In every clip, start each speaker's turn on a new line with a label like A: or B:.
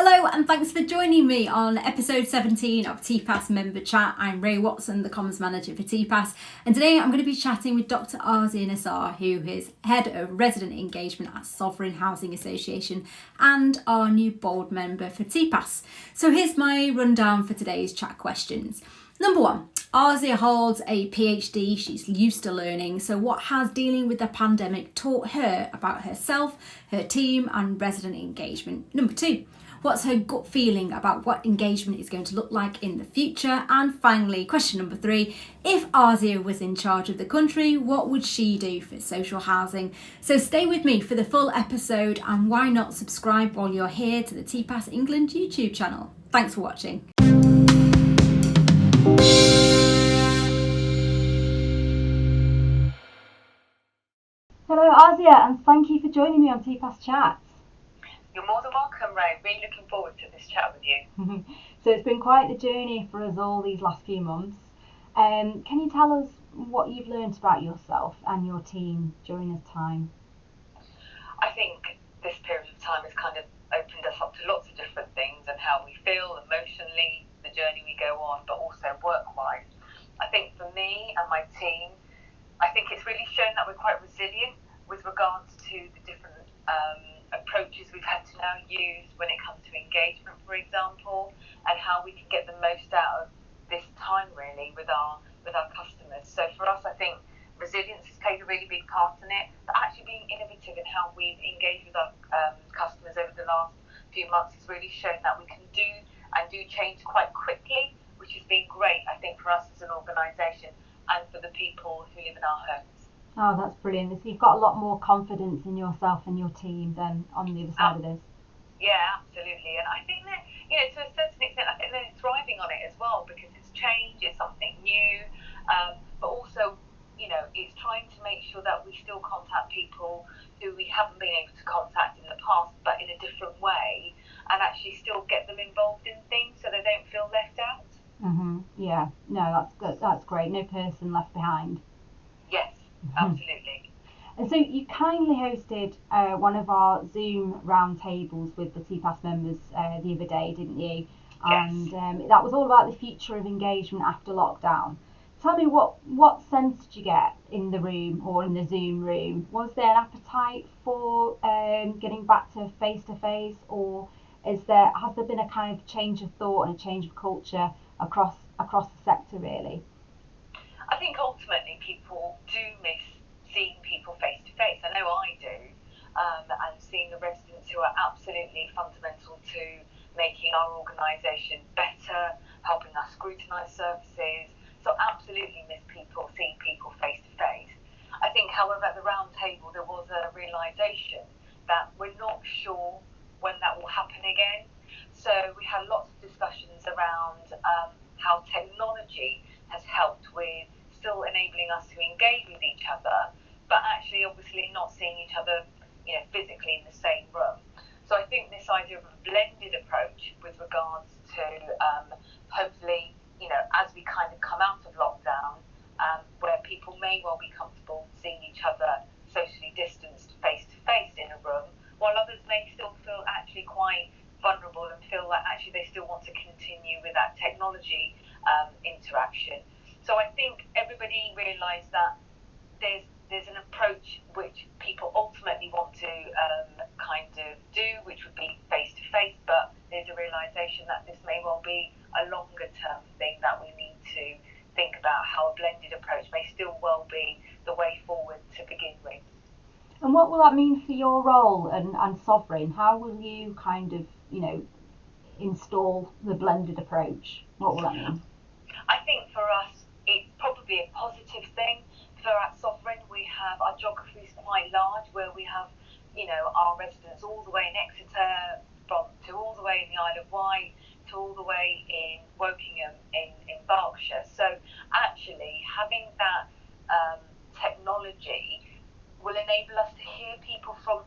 A: Hello and thanks for joining me on episode 17 of TPAS Member Chat. I'm Ray Watson, the Comms Manager for TPAS, and today I'm going to be chatting with Dr. Aasia Nisar, who is Head of Resident Engagement at Sovereign Housing Association and our new board member for TPAS. So here's my rundown for today's chat questions. Number one, Aasia holds a PhD, she's used to learning, so what has dealing with the pandemic taught her about herself, her team and resident engagement? Number two, what's her gut feeling about what engagement is going to look like in the future? And finally, question number three, if Aasia was in charge of the country, what would she do for social housing? So stay with me for the full episode, and why not subscribe while you're here to the TPAS England YouTube channel. Thanks for watching. Hello Aasia, and thank you for joining me on TPAS Chats.
B: You're more than welcome, Ray. Really looking forward to this chat with you.
A: So it's been quite the journey for us all these last few months. Can you tell us what you've learned about yourself and your team during this time?
B: I think this period of time has kind of opened us up to lots of different things and how we feel emotionally, the journey we go on, but also work-wise. I think for me and my team, I think it's really shown that we're quite resilient with regards to the different approaches we've had to now use when it comes to engagement, for example, and how we can get the most out of this time really with our customers. So for us, I think resilience has played a really big part in it, but actually being innovative in how we've engaged with our customers over the last few months has really shown that we can do change quite quickly, which has been great, I think, for us as an organisation and for the people who live in our homes.
A: Oh, that's brilliant. So you've got a lot more confidence in yourself and your team than on the other side of this.
B: Yeah, absolutely. And I think that, to a certain extent, I think they're thriving on it as well because it's change, it's something new, but also, it's trying to make sure that we still contact people who we haven't been able to contact in the past, but in a different way, and actually still get them involved in things so they don't feel left out.
A: Yeah, no, that's good. That's great. No person left behind.
B: Yes, absolutely.
A: And so you kindly hosted one of our Zoom roundtables with the TPAS members the other day, didn't you?
B: Yes.
A: And that was all about the future of engagement after lockdown. Tell me, what sense did you get in the room or in the Zoom room? Was there an appetite for getting back to face-to-face, or has there been a kind of change of thought and a change of culture across the sector really?
B: I think ultimately people do miss seeing people face to face. I know I do, and seeing the residents who are absolutely fundamental to making our organisation better, helping us scrutinise services. So absolutely miss seeing people face to face. I think, however, at the round table there was a realisation that we're not sure when that will happen again. So we had lots of discussions around how technology has helped with still enabling us to engage with each other, but actually obviously not seeing each other, physically in the same room. So I think this idea of a blended approach with regards to hopefully, as we kind of come out of lockdown, where people may well be comfortable seeing each other socially distanced face to face in a room, while others may still feel actually quite vulnerable and feel like actually they still want to continue with that technology interaction. So I think everybody realised that there's an approach which people ultimately want to kind of do, which would be face to face, but there's a realisation that this may well be a longer term thing that we need to think about how a blended approach may still well be the way forward to begin with.
A: And what will that mean for your role and Sovereign? How will you kind of, install the blended approach? What will that mean?
B: I think for us, it's probably a positive thing. For at Sovereign, we have our geography is quite large, where we have, our residents all the way in Exeter, to all the way in the Isle of Wight, to all the way in Wokingham in Berkshire. So actually, having that technology will enable us to hear people from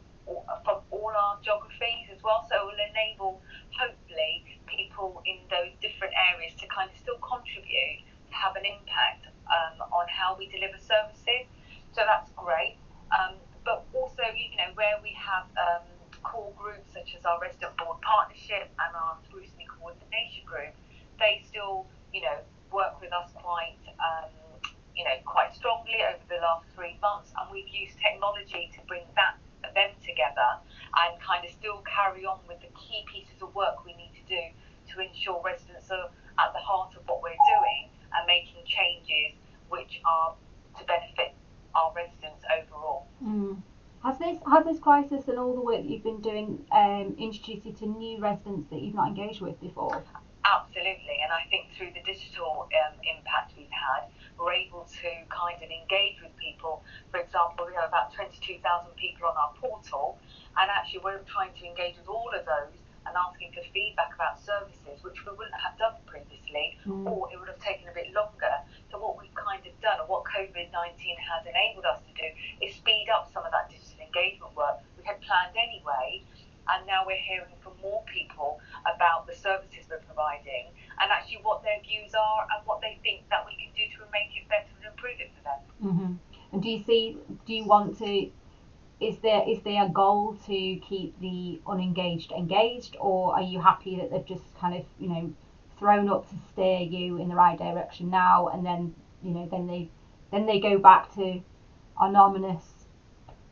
B: all our geographies as well. So it will enable, hopefully, people in those different areas to kind of still contribute, to have an impact on how we deliver services. So that's great. But also, where we have core groups such as our our resident board partnership and our scrutiny coordination group, they still, work with us quite, quite strongly over the last 3 months, and we've used technology to bring them together and kind of still carry on with the key pieces of work we need to do to ensure residents are at the heart of what we're doing and making changes which are to benefit our residents overall.
A: Has this crisis and all the work that you've been doing introduced you to new residents that you've not engaged with before?
B: Absolutely, and I think through the digital impact we've had, we're able to kind of engage with people. For example, we have about 22,000 people on our portal, and actually we're trying to engage with all of those and asking for feedback about services, which we wouldn't have done previously, or it would have taken a bit longer. So what we've kind of done, and what COVID-19 has enabled us to do, is speed up some of that digital engagement work we had planned anyway. And now we're hearing from more people about the services we're providing and actually what their views are and what they think that we can do to make it better and improve it for them.
A: And is there a goal to keep the unengaged engaged, or are you happy that they've just kind of, thrown up to steer you in the right direction now, and then, then they go back to anonymous,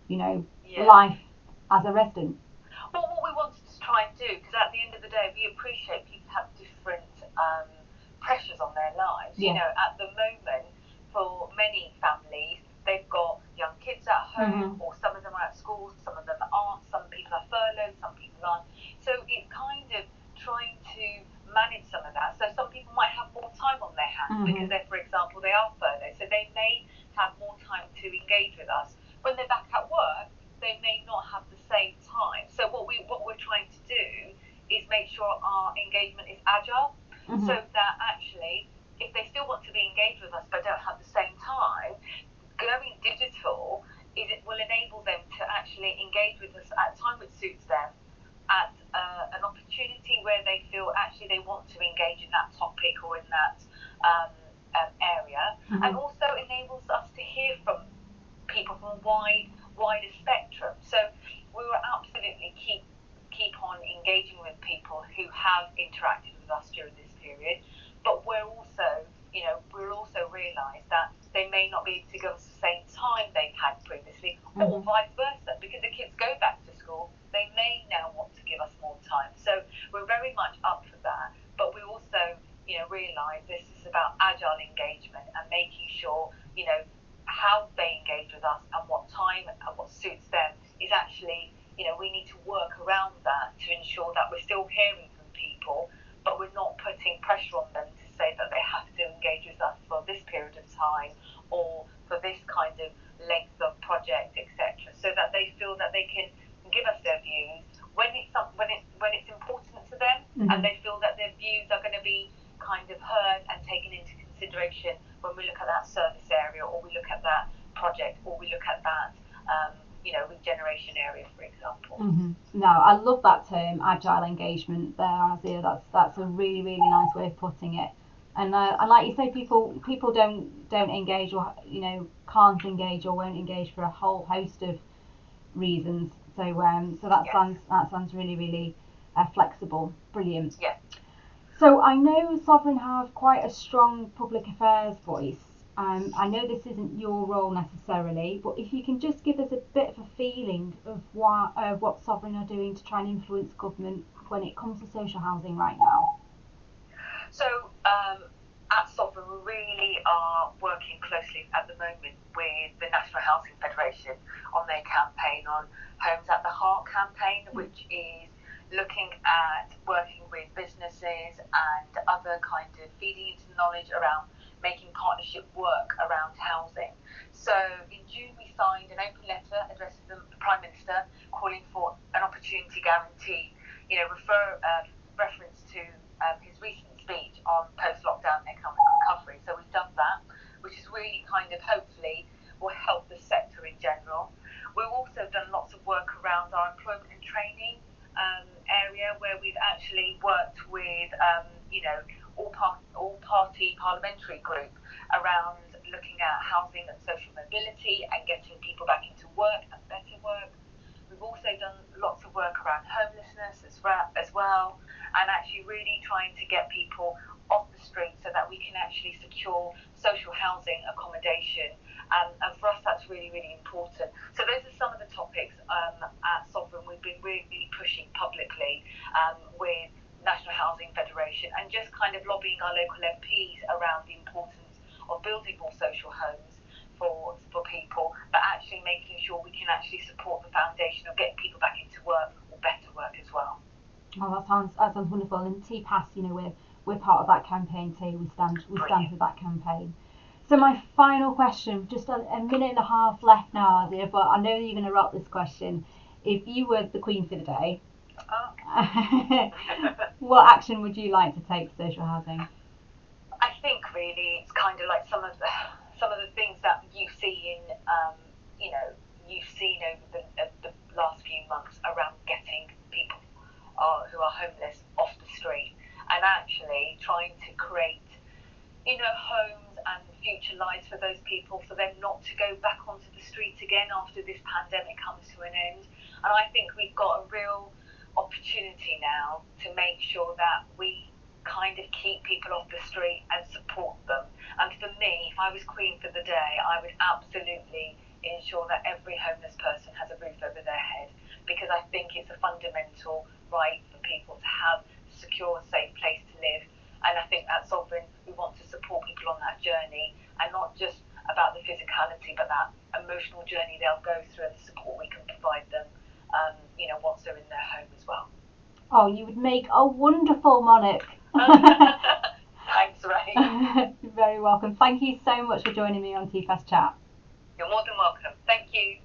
A: life as a resident?
B: Well, what we wanted to try and do, because at the end of the day, we appreciate people have different pressures on their lives. At the moment, for many families, they've got young kids at home, or some of them are at school, some of them aren't, some people are furloughed, some people aren't. So it's kind of trying to manage some of that. So some people might have more time on their hands because for example, they are furloughed, so they may have more time to engage with us. When they're back at work, they may not have the same time. So what we're trying to do is make sure our engagement is agile, so that actually, if they still want to be engaged with us but don't have the same time, going digital it will enable them to actually engage with us at a time which suits them, at an opportunity where they feel actually they want to engage in that topic or in that area, and also enables us to hear from people from a wider spectrum. So we will absolutely keep on engaging with people who have interacted with us during this period, but we'll also realise that they may not be able to give us the same time they've had previously, or vice versa, because the kids go back to school, they may now want to give us more time. So we're very much up for that, but we also realise this is about agile engagement and making sure how they engage with us and what time and what suits them is actually, we need to work around that to ensure that we're still hearing from people, but we're not putting pressure on them to say that they have to engage with us for this period of time or for this kind of length of project, etc., so that they feel that they can give us their views when it's important to them, and they feel that their views are going to be kind of heard and taken into consideration when we look at that service area, or we look at that project, or we look at that regeneration area, for example.
A: No, I love that term, agile engagement there, Aasia. That's a really, really nice way of putting it. And like you say, people don't engage, or can't engage or won't engage for a whole host of reasons. So that sounds really, really flexible. Brilliant.
B: Yeah.
A: So I know Sovereign have quite a strong public affairs voice. I know this isn't your role necessarily, but if you can just give us a bit of a feeling of what Sovereign are doing to try and influence government when it comes to social housing right now.
B: So at Sovereign, we really are working closely at the moment with the National Housing Federation on their campaign on Homes at the Heart campaign, which is looking at working with businesses and other kind of feeding into knowledge around making partnership work around housing. So in June we signed an open letter addressed to the Prime Minister calling for an opportunity guarantee, reference to his recent speech on post-lockdown economic recovery. So we've done that, which is really kind of hopefully will help the sector in general. We've also done lots of work around our employment and training area, where we've actually worked with all party parliamentary group around looking at housing and social mobility and getting people back into work and better work. We've also done lots of work around homelessness as well, and actually really trying to get people off the street so that we can actually secure social housing accommodation. And for us, that's really, really important. So those are some of the topics at Sovereign we've been really pushing publicly with National Housing Federation, and just kind of lobbying our local MPs around the importance of building more social homes for people, but actually making sure we can actually support the foundation of getting people back into work or better work as well.
A: Oh, that sounds wonderful. And TPAS, we're part of that campaign too. We stand with that campaign. So my final question, just a minute and a half left now, Aasia, but I know you're going to rock this question. If you were the Queen for the day, what action would you like to take for social housing?
B: I think really it's kind of like some of the things that you've seen, you've seen over the last few months around getting people who are homeless off the street, and actually trying to create, homes and future lives for those people, for them not to go back onto the street again after this pandemic comes to an end. And I think we've got a real opportunity now to make sure that we kind of keep people off the street and support them. And for me, if I was Queen for the day, I would absolutely ensure that every homeless person has a roof over their head, because I think it's a fundamental right for people to have a secure, safe place to live. And I think at Sovereign, we want to support people on that journey, and not just about the physicality, but that emotional journey they'll go through and the support we can provide them, once they're in their home as well.
A: Oh, you would make a wonderful monarch.
B: Thanks, Ray.
A: You're very welcome. Thank you so much for joining me on TPAS Chat.
B: You're more than welcome. Thank you.